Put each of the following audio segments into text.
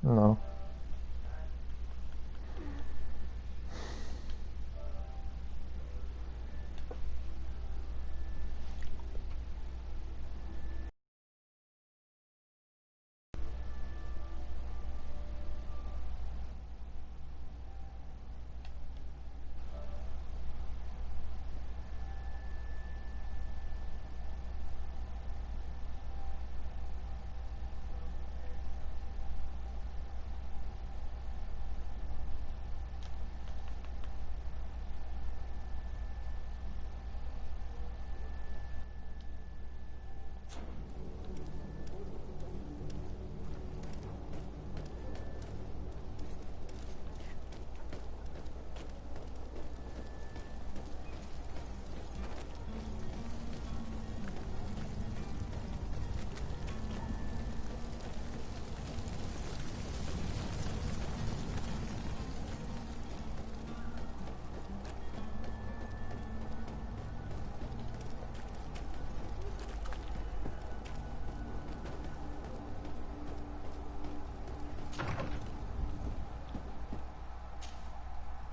No.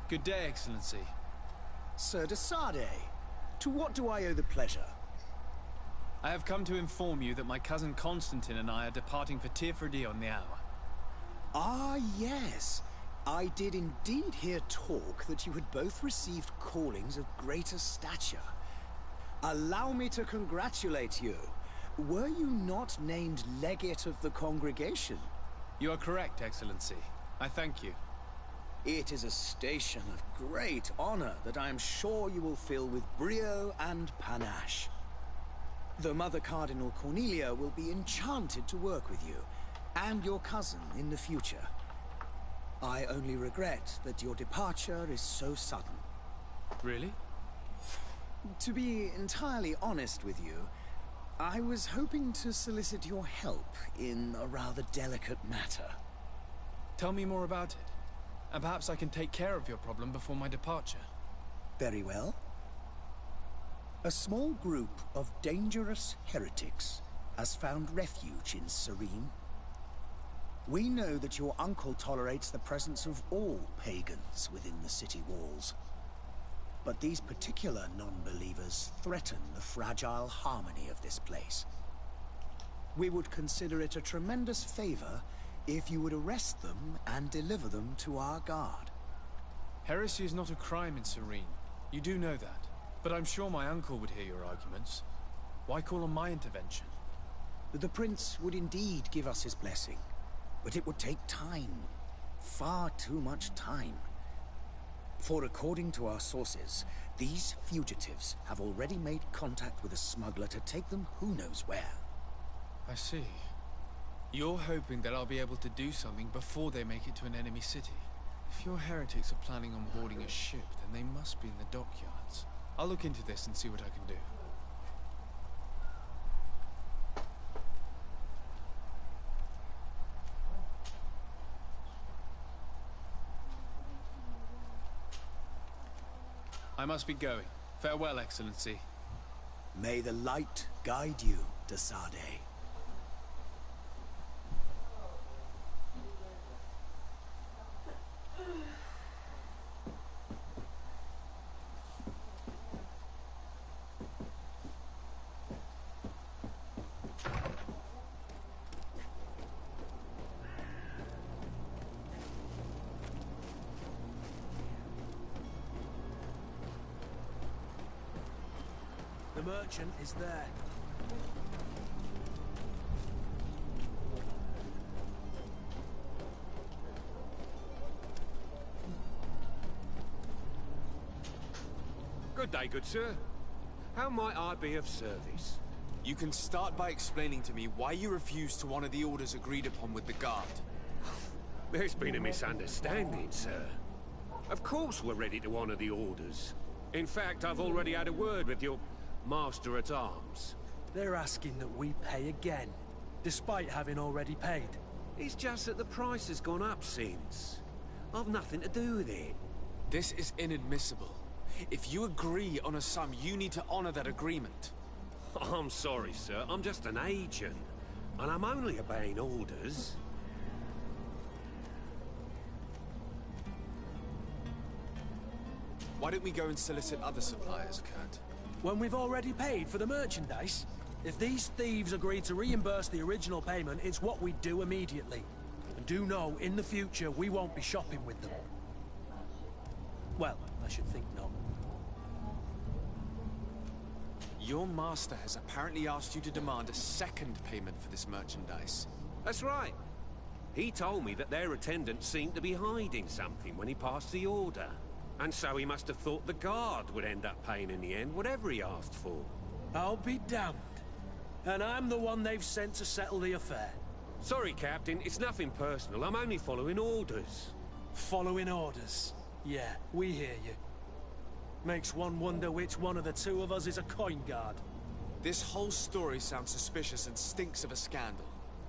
Good day, Excellency. Sir de Sardet, to what do I owe the pleasure? I have come to inform you that my cousin Constantine and I are departing for Teerfredi on the hour. Ah, yes. I did indeed hear talk that you had both received callings of greater stature. Allow me to congratulate you. Were you not named legate of the congregation? You are correct, Excellency. I thank you. It is a station of great honor that I am sure you will fill with brio and panache. The Mother Cardinal Cornelia will be enchanted to work with you, and your cousin in the future. I only regret that your departure is so sudden. Really? To be entirely honest with you, I was hoping to solicit your help in a rather delicate matter. Tell me more about it, and perhaps I can take care of your problem before my departure. Very well. A small group of dangerous heretics has found refuge in Cyrene. We know that your uncle tolerates the presence of all pagans within the city walls. But these particular non-believers threaten the fragile harmony of this place. We would consider it a tremendous favor if you would arrest them and deliver them to our guard. Heresy is not a crime in Cyrene. You do know that. But I'm sure my uncle would hear your arguments. Why call on my intervention? The Prince would indeed give us his blessing, but it would take time. Far too much time. For according to our sources, these fugitives have already made contact with a smuggler to take them who knows where. I see. You're hoping that I'll be able to do something before they make it to an enemy city. If your heretics are planning on boarding a ship, then they must be in the dockyards. I'll look into this and see what I can do. I must be going. Farewell, Excellency. May the light guide you, de Sardet. The merchant is there. Good day, good sir. How might I be of service? You can start by explaining to me why you refused to honor the orders agreed upon with the guard. There's been a misunderstanding, sir. Of course we're ready to honor the orders. In fact, I've already had a word with your Master-at-Arms. They're asking that we pay again, despite having already paid. It's just that the price has gone up since. I've nothing to do with it. This is inadmissible. If you agree on a sum, you need to honor that agreement. I'm sorry, sir. I'm just an agent. And I'm only obeying orders. Why don't we go and solicit other suppliers, Kurt? When we've already paid for the merchandise? If these thieves agree to reimburse the original payment, it's what we do immediately. And do know, in the future, we won't be shopping with them. Well, I should think not. Your master has apparently asked you to demand a second payment for this merchandise. That's right. He told me that their attendant seemed to be hiding something when he passed the order. And so he must have thought the guard would end up paying in the end, whatever he asked for. I'll be damned. And I'm the one they've sent to settle the affair. Sorry, Captain, it's nothing personal. I'm only following orders. Following orders. Yeah, we hear you. Makes one wonder which one of the two of us is a coin guard. This whole story sounds suspicious and stinks of a scandal.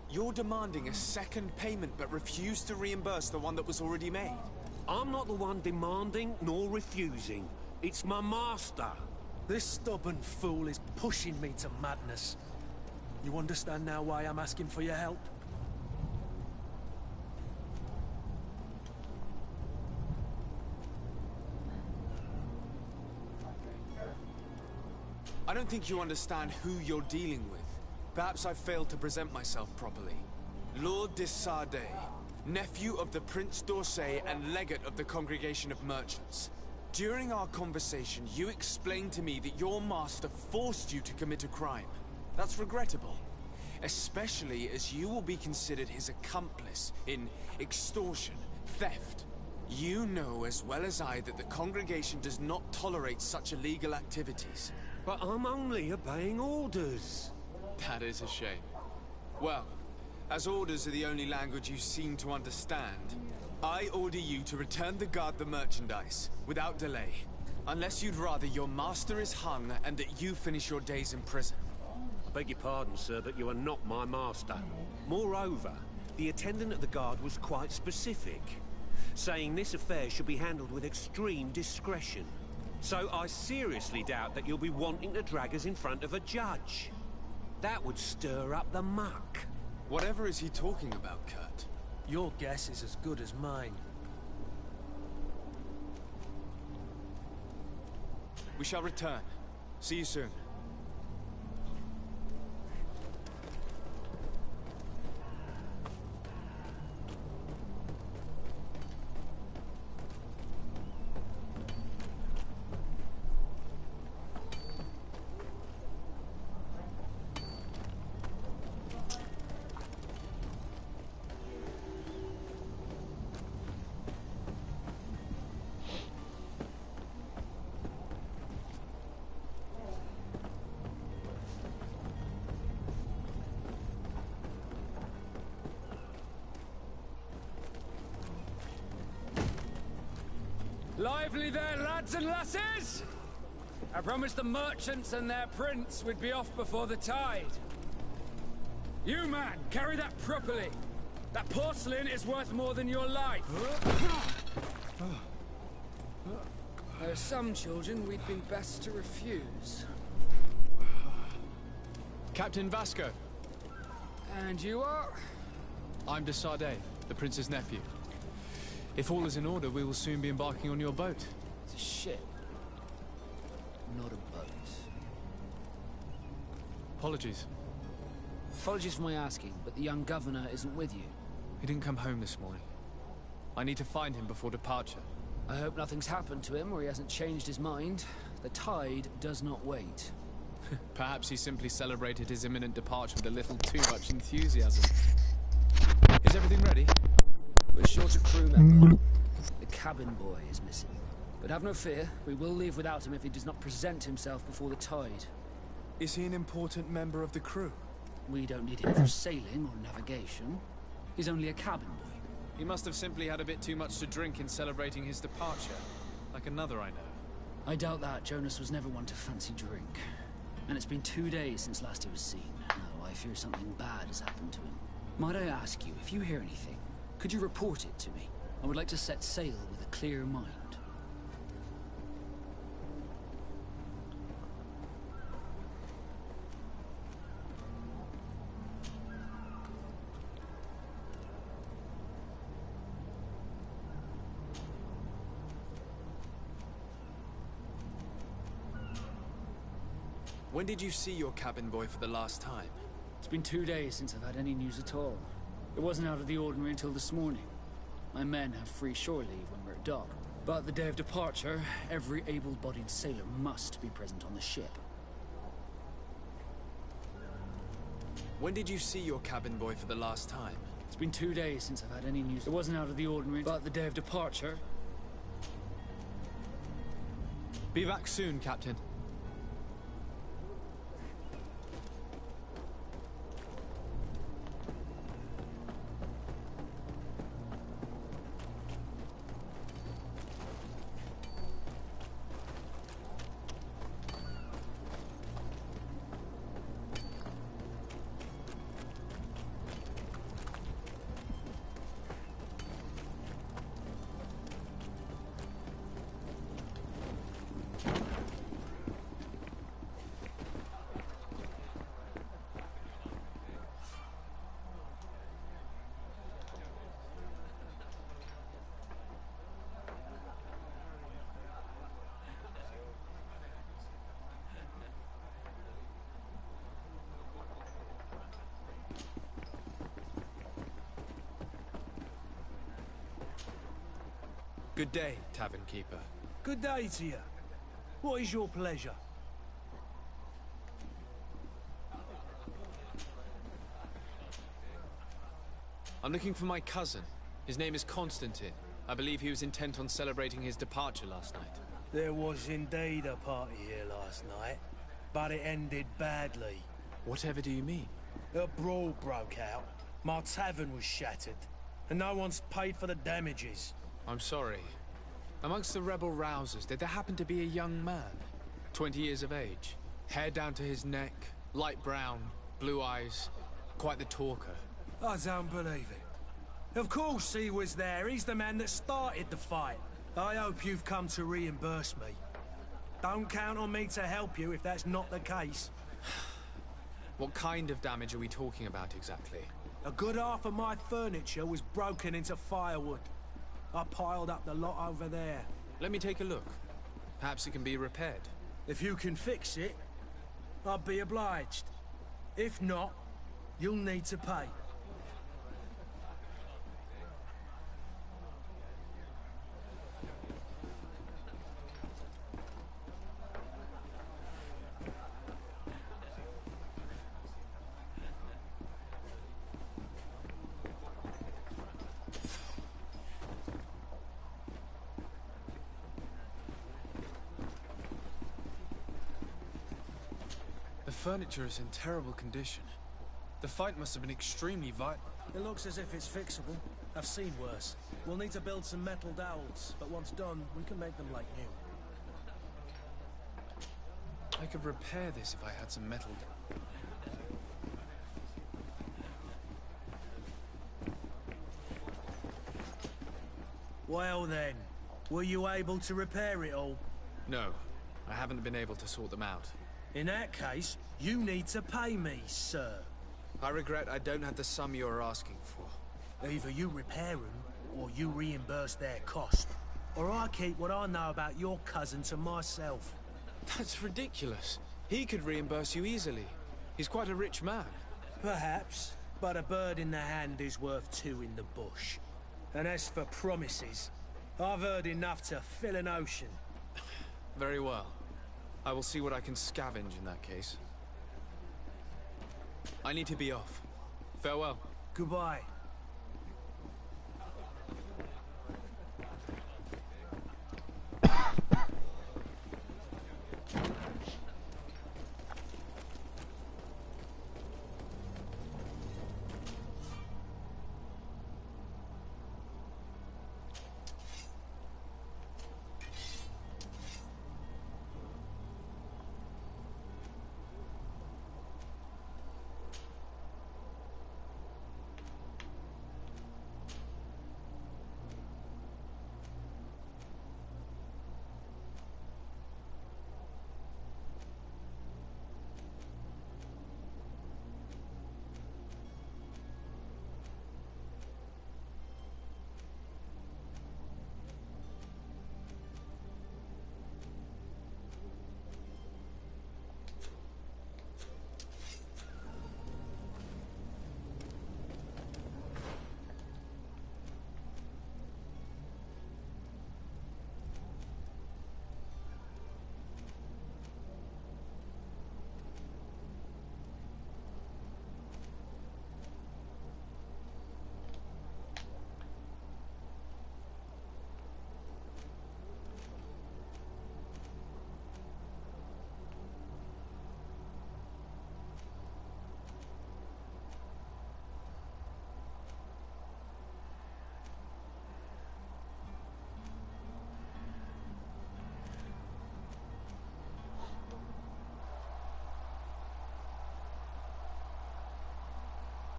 You're demanding a second payment but refuse to reimburse the one that was already made. I'm not the one demanding nor refusing. It's my master. This stubborn fool is pushing me to madness. You understand now why I'm asking for your help? I don't think you understand who you're dealing with. Perhaps I failed to present myself properly. Lord de Sardet, nephew of the Prince d'Orsay and legate of the Congregation of Merchants. During our conversation, you explained to me that your master forced you to commit a crime. That's regrettable, especially as you will be considered his accomplice in extortion, theft. You know as well as I that the Congregation does not tolerate such illegal activities. But I'm only obeying orders. That is a shame. Well, as orders are the only language you seem to understand, I order you to return the guard the merchandise, without delay. Unless you'd rather your master is hung and that you finish your days in prison. I beg your pardon, sir, but you are not my master. Moreover, the attendant at the guard was quite specific, saying this affair should be handled with extreme discretion. So I seriously doubt that you'll be wanting to drag us in front of a judge. That would stir up the muck. Whatever is he talking about, Kurt? Your guess is as good as mine. We shall return. See you soon. Lively there, lads and lasses! I promised the merchants and their prince we'd be off before the tide. You, man, carry that properly. That porcelain is worth more than your life. There are some children we'd been best to refuse. Captain Vasco. And you are? I'm de Sardet, the prince's nephew. If all is in order, we will soon be embarking on your boat. It's a ship, not a boat. Apologies. Apologies for my asking, but the young governor isn't with you. He didn't come home this morning. I need to find him before departure. I hope nothing's happened to him or he hasn't changed his mind. The tide does not wait. Perhaps he simply celebrated his imminent departure with a little too much enthusiasm. Is everything ready? We're short a crew member. The cabin boy is missing. But have no fear, we will leave without him if he does not present himself before the tide. Is he an important member of the crew? We don't need him for sailing or navigation. He's only a cabin boy. He must have simply had a bit too much to drink in celebrating his departure. Like another I know. I doubt that. Jonas was never one to fancy drink. And it's been 2 days since last he was seen. No, I fear something bad has happened to him. Might I ask you, if you hear anything, could you report it to me? I would like to set sail with a clear mind. When did you see your cabin boy for the last time? It's been 2 days since I've had any news at all. It wasn't out of the ordinary until this morning. My men have free shore leave when we're at dock. But the day of departure, every able-bodied sailor must be present on the ship. When did you see your cabin boy for the last time? It's been 2 days since I've had any news. It wasn't out of the ordinary, but the day of departure... Be back soon, Captain. Good day, tavern keeper. Good day to you. What is your pleasure? I'm looking for my cousin. His name is Constantine. I believe he was intent on celebrating his departure last night. There was indeed a party here last night, but it ended badly. Whatever do you mean? A brawl broke out. My tavern was shattered, and no one's paid for the damages. I'm sorry. Amongst the rebel rousers, did there happen to be a young man? 20 years of age. Hair down to his neck, light brown, blue eyes. Quite the talker. I don't believe it. Of course he was there. He's the man that started the fight. I hope you've come to reimburse me. Don't count on me to help you if that's not the case. What kind of damage are we talking about exactly? A good half of my furniture was broken into firewood. I piled up the lot over there. Let me take a look. Perhaps it can be repaired. If you can fix it, I'd be obliged. If not, you'll need to pay. The furniture is in terrible condition. The fight must have been extremely violent. It looks as if it's fixable. I've seen worse. We'll need to build some metal dowels, but once done, we can make them like new. I could repair this if I had some metal. Well then, were you able to repair it all? No, I haven't been able to sort them out. In that case, you need to pay me, sir. I regret I don't have the sum you are asking for. Either you repair them, or you reimburse their cost. Or I keep what I know about your cousin to myself. That's ridiculous. He could reimburse you easily. He's quite a rich man. Perhaps, but a bird in the hand is worth two in the bush. And as for promises, I've heard enough to fill an ocean. Very well. I will see what I can scavenge in that case. I need to be off. Farewell. Goodbye.